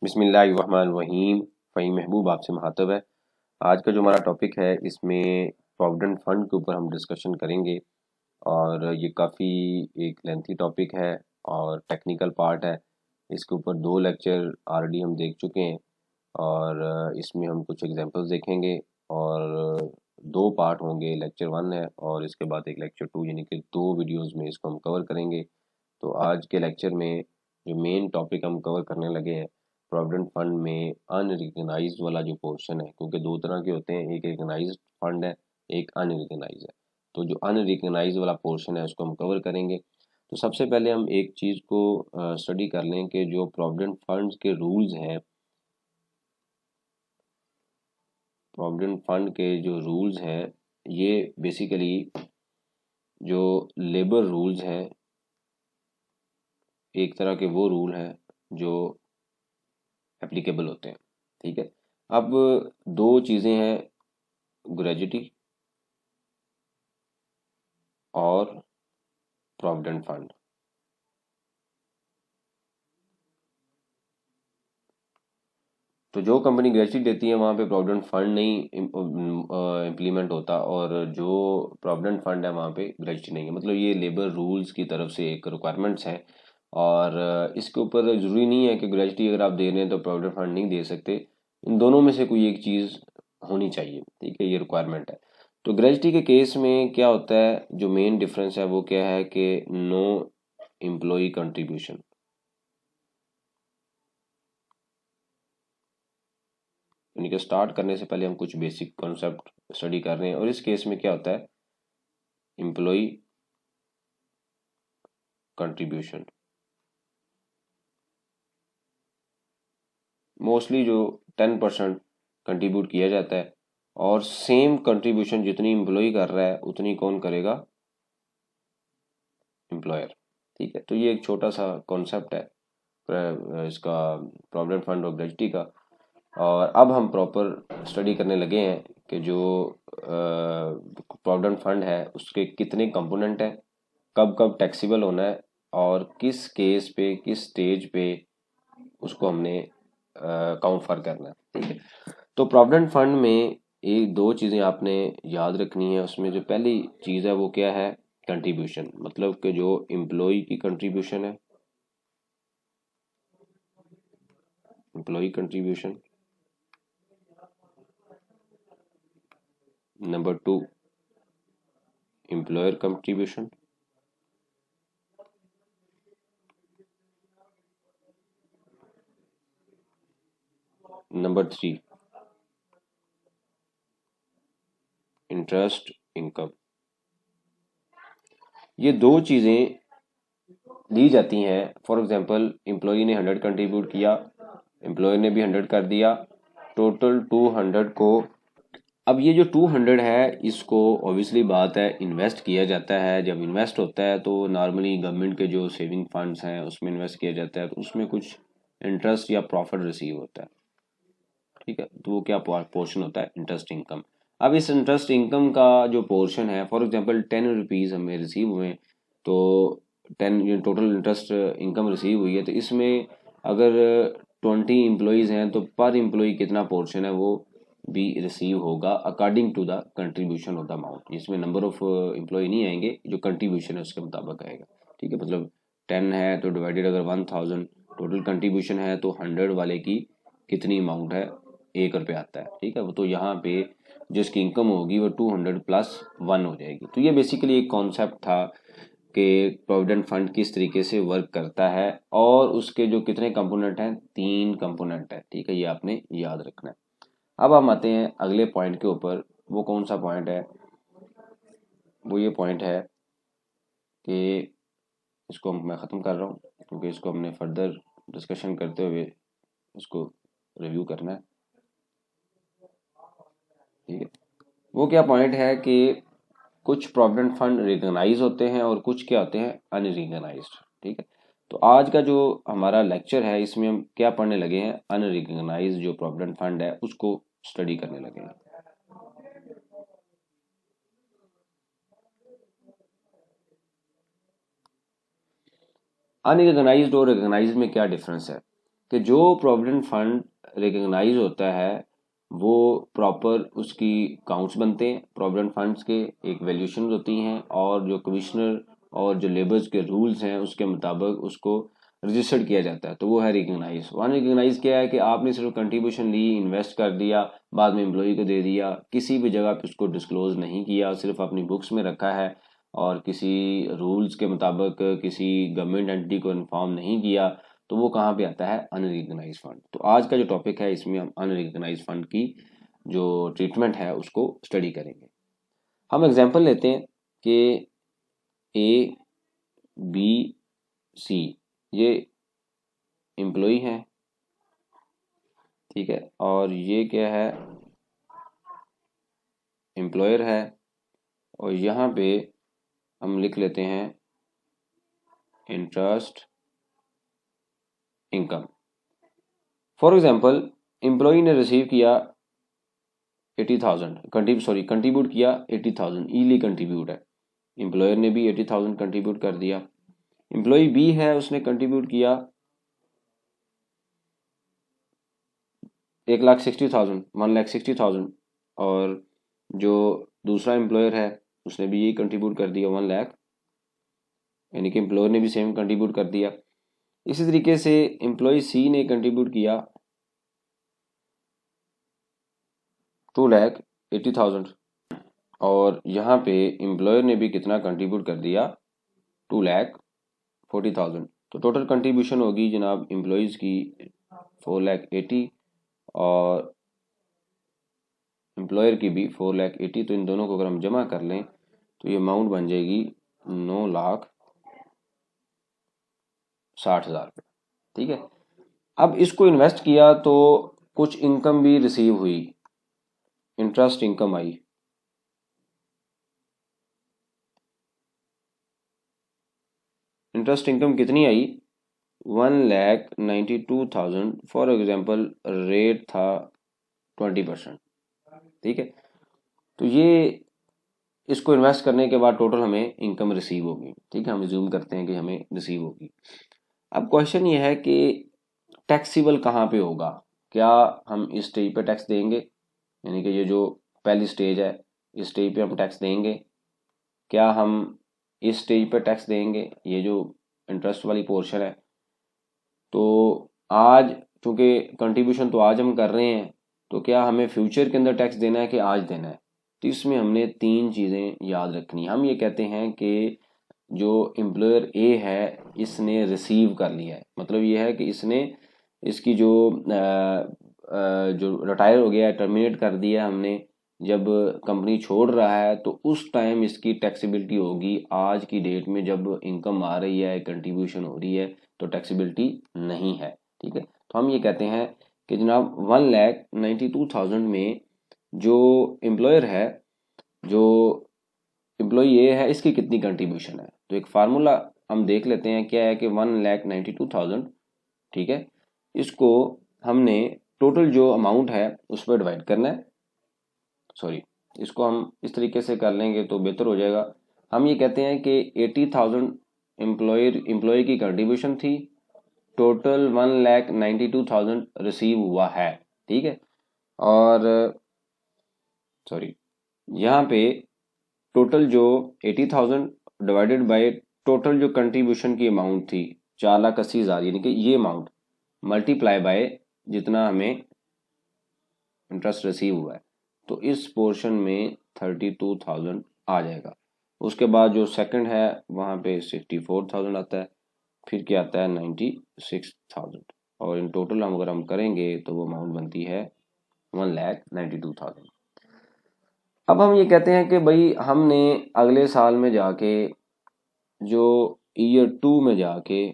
बिस्मिल्लाहिर्रहमानिर्रहीम। फ़हीम महबूब आपसे मुखातब है। आज का जो हमारा टॉपिक है इसमें प्रोविडेंट फ़ंड के ऊपर हम डिस्कशन करेंगे और ये काफ़ी एक लेंथी टॉपिक है और टेक्निकल पार्ट है। इसके ऊपर 2 लेक्चर ऑलरेडी हम देख चुके हैं और इसमें हम कुछ एग्जांपल्स देखेंगे और 2 पार्ट होंगे। लेक्चर 1 है और इसके बाद एक लेक्चर 2, यानी कि 2 वीडियोज़ में इसको हम कवर करेंगे। तो आज के लेक्चर में जो मेन टॉपिक हम कवर करने लगे हैं, प्रोविडेंट फंड में अनरिकग्नाइज्ड वाला जो पोर्शन है, क्योंकि 2 तरह के होते हैं, एक रिकग्नाइज्ड फंड है, एक अनरिकग्नाइज्ड है। तो जो अनरिकग्नाइज्ड वाला पोर्शन है उसको हम कवर करेंगे। तो सबसे पहले हम एक चीज़ को स्टडी कर लें कि जो प्रोविडेंट फंड्स के रूल्स हैं, प्रोविडेंट फंड के जो रूल्स हैं ये बेसिकली जो लेबर रूल्स हैं, एक तरह के वो रूल हैं जो एप्लीकेबल होते हैं। ठीक है, अब 2 चीज़ें हैं, ग्रेजुटी और प्रोविडेंट फंड। तो जो कंपनी ग्रेजुटी देती है वहाँ पे प्रोविडेंट फंड नहीं इम्प्लीमेंट होता और जो प्रोविडेंट फंड है वहाँ पे ग्रेजुटी नहीं है। मतलब ये लेबर रूल्स की तरफ से एक रिक्वायरमेंट्स है और इसके ऊपर ज़रूरी नहीं है कि ग्रेजुटी अगर आप दे रहे हैं तो प्रोविडेंट फंड नहीं दे सकते। इन दोनों में से कोई एक चीज़ होनी चाहिए। ठीक है, ये रिक्वायरमेंट है। तो ग्रेजुटी के केस में क्या होता है, जो मेन डिफरेंस है वो क्या है कि नो एम्प्लॉय कंट्रीब्यूशन। यानी कि स्टार्ट करने से पहले हम कुछ बेसिक कॉन्सेप्ट स्टडी कर रहे हैं और इस केस में क्या होता है, एम्प्लॉय कंट्रीब्यूशन। मोस्टली जो 10% कंट्रीब्यूट किया जाता है और सेम कंट्रीब्यूशन जितनी एम्प्लॉय कर रहा है उतनी कौन करेगा, एम्प्लॉयर। ठीक है, तो ये एक छोटा सा कॉन्सेप्ट है इसका प्रोविडेंट फंड और ग्रेजुटी का। और अब हम प्रॉपर स्टडी करने लगे हैं कि जो प्रोविडेंट फंड है उसके कितने कंपोनेंट हैं, कब कब टैक्सेबल होना है और किस केस पे किस स्टेज पे उसको हमने काउंट फॉर करना है। ठीक है, तो प्रोविडेंट फंड में एक 2 चीज़ें आपने याद रखनी है। उसमें जो पहली चीज़ है वो क्या है, कंट्रीब्यूशन। मतलब कि जो एम्प्लॉय की कंट्रीब्यूशन है, employee contribution. Number 2, employer contribution. Number 3, interest income. ये 2 चीज़ें दी जाती हैं। फॉर एग्जांपल, एम्प्लॉय ने 100 कंट्रीब्यूट किया, एम्प्लॉयर ने भी 100 कर दिया, टोटल 200 को। अब ये जो 200 है इसको ऑब्वियसली बात है इन्वेस्ट किया जाता है। जब इन्वेस्ट होता है तो नॉर्मली गवर्नमेंट के जो सेविंग फंड्स हैं उसमें इन्वेस्ट किया जाता है, तो उसमें कुछ इंटरेस्ट या प्रॉफिट रिसीव होता है। ठीक है, तो वो क्या पोर्शन होता है, इंटरेस्ट इनकम। अब इस इंटरेस्ट इनकम का जो पोर्शन है, फॉर एग्जांपल 10 रुपीज़ हमें रिसीव हुए, तो 10 टोटल इंटरेस्ट इनकम रिसीव हुई है, तो इसमें अगर 20 एम्प्लॉयज़ हैं तो पर एम्प्लॉय कितना पोर्शन है वो भी रिसीव होगा according to the contribution of the amount. इसमें नंबर ऑफ एम्प्लॉय नहीं आएंगे, जो कंट्रीब्यूशन है उसके मुताबिक आएगा। ठीक है, मतलब 10 है तो डिवाइडेड अगर 1000 टोटल कंट्रीब्यूशन है तो 100 वाले की कितनी अमाउंट है, 1 रुपये आता है। ठीक है, वो तो यहाँ पे जिसकी इनकम होगी वो 200 प्लस 1 हो जाएगी। तो ये बेसिकली एक कॉन्सेप्ट था कि प्रोविडेंट फंड किस तरीके से वर्क करता है और उसके जो कितने कंपोनेंट हैं, 3 कंपोनेंट है। ठीक है, ये आपने याद रखना है। अब हम आते हैं अगले पॉइंट के ऊपर। वो कौन सा पॉइंट है, वो ये पॉइंट है कि इसको मैं ख़त्म कर रहा हूँ क्योंकि इसको हमने फर्दर डिस्कशन करते हुए इसको रिव्यू करना है। ठीक है, वो क्या पॉइंट है कि कुछ प्रोविडेंट फंड रिकॉग्नाइज होते हैं और कुछ क्या होते हैं, अनरिकॉग्नाइज्ड। ठीक है, तो आज का जो हमारा लेक्चर है इसमें हम क्या पढ़ने लगे हैं, अनरिकॉग्नाइज्ड जो प्रोविडेंट फंड है उसको स्टडी करने लगे हैं। अनरिकॉग्नाइज्ड और रिकॉग्नाइज्ड में क्या डिफरेंस है। कि जो प्रोविडेंट फंड रिकग्नाइज होता है वो प्रॉपर उसकी काउंट्स बनते हैं प्रोविडेंट फंड्स के, एक वैल्यूशन होती हैं और जो कमिश्नर और जो लेबर्स के रूल्स हैं उसके मुताबिक उसको रजिस्टर्ड किया जाता है, तो वो है रिकग्नाइज। वन रिकग्नाइज क्या है कि आपने सिर्फ कंट्रीब्यूशन ली, इन्वेस्ट कर दिया, बाद में एम्प्लॉय को दे दिया, किसी भी जगह पे उसको डिस्क्लोज नहीं किया, सिर्फ अपनी बुक्स में रखा है और किसी रूल्स के मुताबिक किसी गवर्नमेंट एंटिटी को इन्फॉर्म नहीं किया, तो वो कहाँ पे आता है, अनरिकग्नाइज फंड। तो आज का जो टॉपिक है इसमें हम अनरिकग्नाइज फंड की जो ट्रीटमेंट है उसको स्टडी करेंगे। हम एग्जांपल लेते हैं कि ए बी सी ये एम्प्लॉय है, ठीक है, और ये क्या है, एम्प्लॉयर है, और यहाँ पे हम लिख लेते हैं interest income. For example employee ने रिसीव किया 80,000, कंट्रीब्यूट किया 80,000, ईली कंट्रीब्यूट है, एम्प्लॉयर ने भी 80,000 कंट्रीब्यूट कर दिया। एम्प्लॉय बी है, उसने कंट्रीब्यूट किया 1,60,000, और जो दूसरा एम्प्लॉयर है उसने भी यही कंट्रीब्यूट कर दिया 1 लाख, यानी कि एम्प्लॉयर ने भी सेम कंट्रीब्यूट कर दिया। इसी तरीके से एम्प्लॉय सी ने कंट्रीब्यूट किया 2,80,000, और यहाँ पे एम्प्लॉयर ने भी कितना कंट्रीब्यूट कर दिया, 2,40,000। तो टोटल कंट्रीब्यूशन होगी जनाब एम्प्लॉयज की 4,80,000 और एम्प्लॉयर की भी 4,80,000। तो इन दोनों को अगर हम जमा कर लें तो ये अमाउंट बन जाएगी 9,60,000 रुपये, ठीक है। अब इसको इन्वेस्ट किया तो कुछ इनकम भी रिसीव हुई, इंटरेस्ट इनकम आई, इंटरेस्ट इनकम कितनी आई, 1,92,000। फॉर एग्जांपल रेट था 20%, ठीक है। तो ये इसको इन्वेस्ट करने के बाद टोटल हमें इनकम रिसीव होगी, ठीक है, हम अज्यूम करते हैं कि हमें रिसीव होगी। अब क्वेश्चन ये है कि टैक्सीबल कहाँ पे होगा, क्या हम इस स्टेज पे टैक्स देंगे, यानी कि ये जो पहली स्टेज है इस स्टेज पे हम टैक्स देंगे, क्या हम इस स्टेज पे टैक्स देंगे, ये जो इंटरेस्ट वाली पोर्शन है। तो आज चूंकि कंट्रीब्यूशन तो आज हम कर रहे हैं, तो क्या हमें फ्यूचर के अंदर टैक्स देना है कि आज देना है। तो इसमें हमने 3 चीज़ें याद रखनी। हम ये कहते हैं कि जो एम्प्लॉयर ए है इसने रिसीव कर लिया है, मतलब ये है कि इसने इसकी जो रिटायर हो गया है, टर्मिनेट कर दिया हमने, जब कंपनी छोड़ रहा है तो उस टाइम इसकी टैक्सेबिलिटी होगी। आज की डेट में जब इनकम आ रही है, कंट्रीब्यूशन हो रही है, तो टैक्सेबिलिटी नहीं है, ठीक है। तो हम ये कहते हैं कि जनाब 1,92,000 में जो एम्प्लॉयर है, जो एम्प्लॉई ये है, इसकी कितनी कंट्रीब्यूशन है। तो एक फार्मूला हम देख लेते हैं, क्या है कि 1,92,000, ठीक है, इसको हमने टोटल जो अमाउंट है उस पर डिवाइड करना है। सॉरी, इसको हम इस तरीके से कर लेंगे तो बेहतर हो जाएगा। हम ये कहते हैं कि 80,000 एम्प्लॉय की कंट्रीब्यूशन थी, टोटल 1,92,000 रिसीव हुआ है, ठीक है। और सॉरी, यहाँ पे टोटल जो 80,000 डिवाइडेड बाय टोटल जो कंट्रीब्यूशन की अमाउंट थी 4,80,000, यानी कि ये अमाउंट मल्टीप्लाई बाय जितना हमें इंटरेस्ट रिसीव हुआ है, तो इस पोर्शन में 32,000 आ जाएगा। उसके बाद जो सेकंड है वहाँ पे 64,000 आता है, फिर क्या आता है 96,000, और इन टोटल हम अगर हम करेंगे तो वो अमाउंट बनती है 1,92,000। अब हम ये कहते हैं कि भाई हमने अगले साल में जाके जो ईयर 2 में जाके,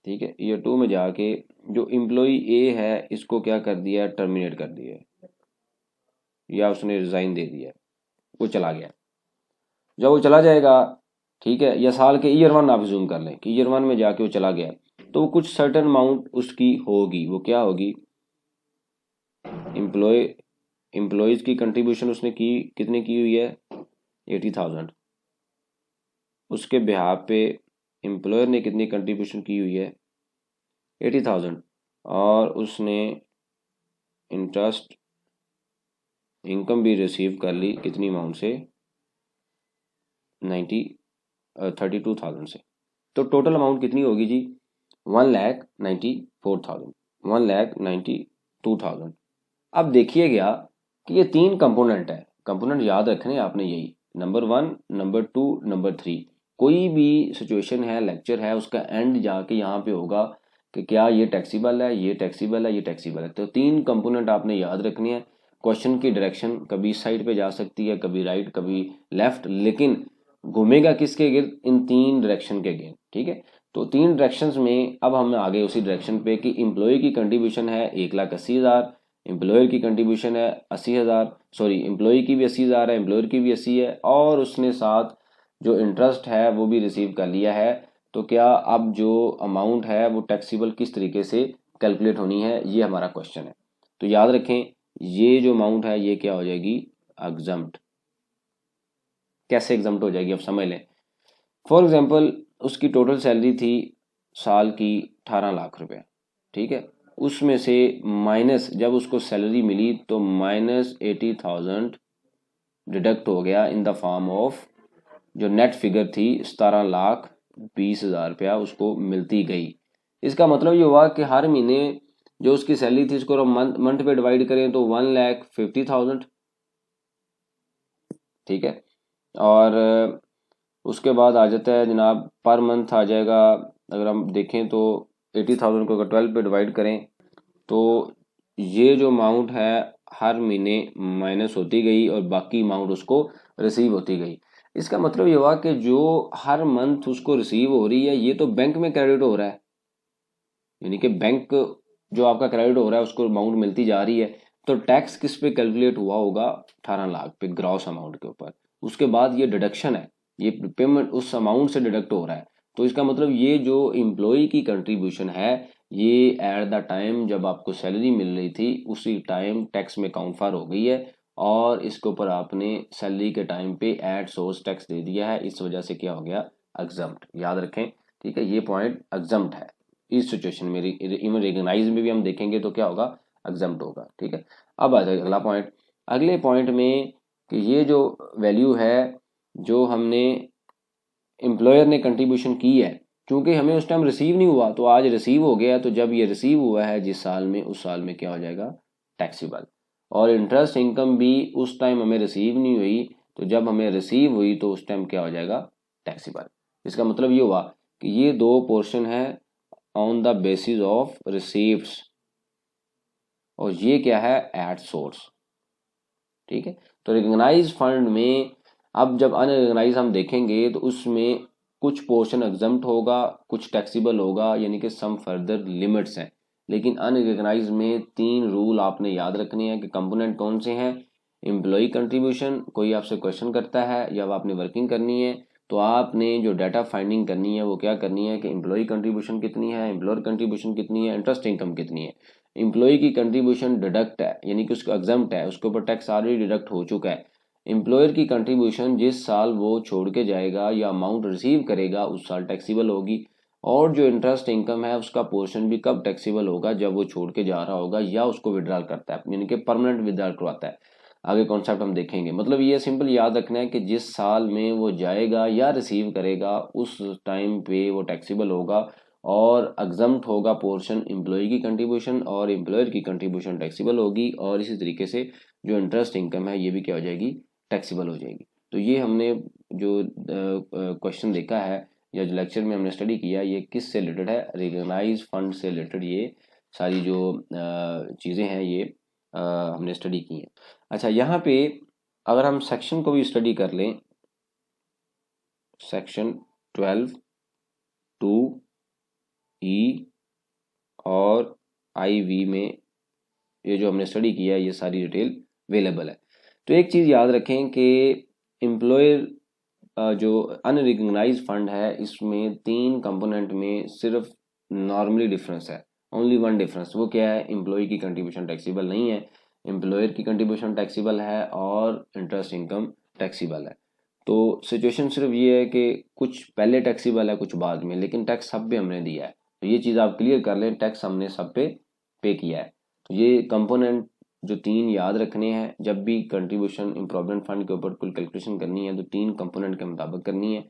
ठीक है, ईयर 2 में जाके जो एम्प्लॉय ए है इसको क्या कर दिया, टर्मिनेट कर दिया, या उसने रिजाइन दे दिया, वो चला गया। जब वो चला जाएगा, ठीक है, या साल के ईयर 1 आप जूम कर लें कि ईयर 1 में जाके वो चला गया, तो कुछ सर्टेन अमाउंट उसकी होगी। वो क्या होगी, एम्प्लॉयज की कंट्रीब्यूशन उसने की, कितनी की हुई है 80,000, उसके बिहाफ पे एम्प्लॉयर ने कितनी कंट्रीब्यूशन की हुई है 80,000 और उसने इंटरेस्ट इनकम भी रिसीव कर ली कितनी अमाउंट से 32,000 से। तो टोटल अमाउंट कितनी होगी जी 1,94,000 1,92,000। अब देखिए गया कि ये तीन कंपोनेंट है, कंपोनेंट याद रखने आपने यही नंबर 1 नंबर 2 नंबर 3। कोई भी सिचुएशन है लेक्चर है उसका एंड जाके यहाँ पे होगा कि क्या ये टैक्सीबल है ये टैक्सीबल है ये टैक्सीबल है। तो तीन कंपोनेंट आपने याद रखनी है। क्वेश्चन की डायरेक्शन कभी इस साइड पे जा सकती है कभी राइट कभी लेफ्ट, लेकिन घूमेगा किसके गिर्द इन तीन डायरेक्शन के गिर्द। ठीक है, तो तीन डायरेक्शंस में अब हम आगे उसी डायरेक्शन पे कि एम्प्लॉय की कंट्रीब्यूशन है 1,80,000, एम्प्लॉयर की कंट्रीब्यूशन है 80,000, सॉरी एम्प्लॉय की भी 80,000 है एम्प्लॉयर की भी 80 है और उसने साथ जो इंटरेस्ट है वो भी रिसीव कर लिया है। तो क्या अब जो अमाउंट है वो टैक्सीबल किस तरीके से कैलकुलेट होनी है, ये हमारा क्वेश्चन है। तो याद रखें ये जो अमाउंट है ये क्या हो जाएगी एग्जम्प्ट। कैसे एग्जम्प्ट हो जाएगी अब समझ लें। फॉर एग्जाम्पल उसकी टोटल सैलरी थी साल की 18 लाख रुपए, ठीक है, उसमें से माइनस जब उसको सैलरी मिली तो -80,000 डिडक्ट हो गया इन द फॉर्म ऑफ जो नेट फिगर थी 17,20,000 रुपया उसको मिलती गई। इसका मतलब ये हुआ कि हर महीने जो उसकी सैलरी थी इसको हम मंथ पे डिवाइड करें तो 1,50,000, ठीक है। और उसके बाद आ जाता है जनाब पर मंथ आ जाएगा। अगर हम देखें तो 80,000 को अगर 12 पे डिवाइड करें तो ये जो अमाउंट है हर महीने माइनस होती गई और बाकी अमाउंट उसको रिसीव होती गई। इसका मतलब ये हुआ कि जो हर मंथ उसको रिसीव हो रही है ये तो बैंक में क्रेडिट हो रहा है, यानी कि बैंक जो आपका क्रेडिट हो रहा है उसको अमाउंट मिलती जा रही है। तो टैक्स किस पे कैलकुलेट हुआ होगा 18 लाख पे ग्रॉस अमाउंट के ऊपर। उसके बाद ये डिडक्शन है, ये पेमेंट उस अमाउंट से डिडक्ट हो रहा है। तो इसका मतलब ये जो एम्प्लॉय की कंट्रीब्यूशन है ये एट द टाइम जब आपको सैलरी मिल रही थी उसी टाइम टैक्स में काउंट फॉर हो गई है और इसके ऊपर आपने सैलरी के टाइम पे एट सोर्स टैक्स दे दिया है, इस वजह से क्या हो गया एग्जम्प्ट। याद रखें, ठीक है, ये पॉइंट एग्जम्प्ट है इस सिचुएशन में। इवन रिकग्नाइज में भी हम देखेंगे तो क्या होगा एग्जम्प्ट होगा, ठीक है। अब आ जाए अगला पॉइंट। अगले पॉइंट में कि ये जो वैल्यू है जो हमने एम्प्लॉयर ने कंट्रीब्यूशन की है क्योंकि हमें उस टाइम रिसीव नहीं हुआ तो आज रिसीव हो गया, तो जब ये रिसीव हुआ है जिस साल में उस साल में क्या हो जाएगा टैक्सीबल। और इंटरेस्ट इनकम भी उस टाइम हमें रिसीव नहीं हुई तो जब हमें रिसीव हुई तो उस टाइम क्या हो जाएगा टैक्सीबल। इसका मतलब ये हुआ कि ये दो पोर्शन है on the basis of receives और ये क्या है एट सोर्स, ठीक है। तो रिकग्नाइज फंड में अब जब अनरिकग्नाइज हम देखेंगे तो उसमें कुछ पोर्शन एग्जम्प्ट होगा कुछ टैक्सीबल होगा, यानी कि सम फर्दर लिमिट्स हैं। लेकिन अनरिकग्नाइज में तीन रूल आपने याद रखने हैं कि कंपोनेंट कौन से हैं। एम्प्लॉय कंट्रीब्यूशन, कोई आपसे क्वेश्चन करता है जब आपने वर्किंग करनी है तो आपने जो डाटा फाइंडिंग करनी है वो क्या करनी है कि एम्प्लॉय कंट्रीब्यूशन कितनी है एम्प्लॉयर कंट्रीब्यूशन कितनी है इंटरेस्ट इनकम कितनी है। एम्प्लॉय की कंट्रीब्यूशन डिडक्ट है यानी कि उसको एग्जम्प्ट है, उसके ऊपर टैक्स ऑलरेडी डिडक्ट हो चुका है। एम्प्लॉयर की कंट्रीब्यूशन जिस साल वो छोड़ के जाएगा या अमाउंट रिसीव करेगा उस साल टैक्सीबल होगी। और जो इंटरेस्ट इनकम है उसका पोर्शन भी कब टैक्सीबल होगा जब वो छोड़ के जा रहा होगा या उसको विड्रॉल करता है यानी कि परमानेंट विड्रॉल करवाता है। आगे कॉन्सेप्ट हम देखेंगे। मतलब ये सिंपल याद रखना है कि जिस साल में वो जाएगा या रिसीव करेगा उस टाइम पे वो टैक्सीबल होगा और एग्जम्प्ट होगा पोर्शन एम्प्लॉय की कंट्रीब्यूशन और एम्प्लॉयर की कंट्रीब्यूशन टैक्सीबल होगी और इसी तरीके से जो इंटरेस्ट इनकम है ये भी क्या हो जाएगी टैक्सीबल हो जाएगी। तो ये हमने जो क्वेश्चन देखा है या जो लेक्चर में हमने स्टडी किया ये किस से रिलेटेड है रिकग्नाइज फंड से रिलेटेड ये सारी जो चीज़ें हैं ये हमने स्टडी की हैं। अच्छा यहाँ पे अगर हम सेक्शन को भी स्टडी कर लें सेक्शन 12 2 ई और आई वी में ये जो हमने स्टडी किया है ये सारी डिटेल अवेलेबल है। तो एक चीज़ याद रखें कि एम्प्लॉयर जो अनरिकग्नाइज फंड है इसमें तीन कंपोनेंट में सिर्फ नॉर्मली डिफरेंस है, ओनली वन डिफरेंस। वो क्या है एम्प्लॉय की कंट्रीब्यूशन टैक्सीबल नहीं है, एम्प्लॉयर की कंट्रीब्यूशन टैक्सीबल है और इंटरेस्ट इनकम टैक्सीबल है। तो सिचुएशन सिर्फ ये है कि कुछ पहले टैक्सीबल है कुछ बाद में, लेकिन टैक्स सब भी हमने दिया है। तो ये चीज़ आप क्लियर कर लें, टैक्स हमने सब पे किया है। तो ये कंपोनेंट जो 3 याद रखने हैं, जब भी कंट्रीब्यूशन इम्प्रूवमेंट फंड के ऊपर कुल कैलकुलेशन करनी है तो 3 कंपोनेंट के मुताबिक करनी है।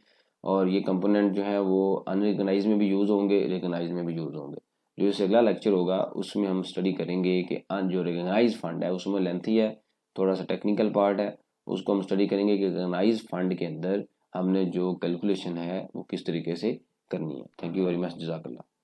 और ये कंपोनेंट जो है वो अनरिकगनाइज में भी यूज़ होंगे, रिकगनाइज में भी यूज़ होंगे। जो इससे अगला लेक्चर होगा उसमें हम स्टडी करेंगे कि जो रिकगनाइज फंड है उसमें लेंथी है, थोड़ा सा टेक्निकल पार्ट है, उसको हम स्टडी करेंगे कि रिकगनाइज फंड के अंदर हमने जो कैलकुलेशन है वो किस तरीके से करनी है। थैंक यू वेरी मच, जज़ाकल्लाह।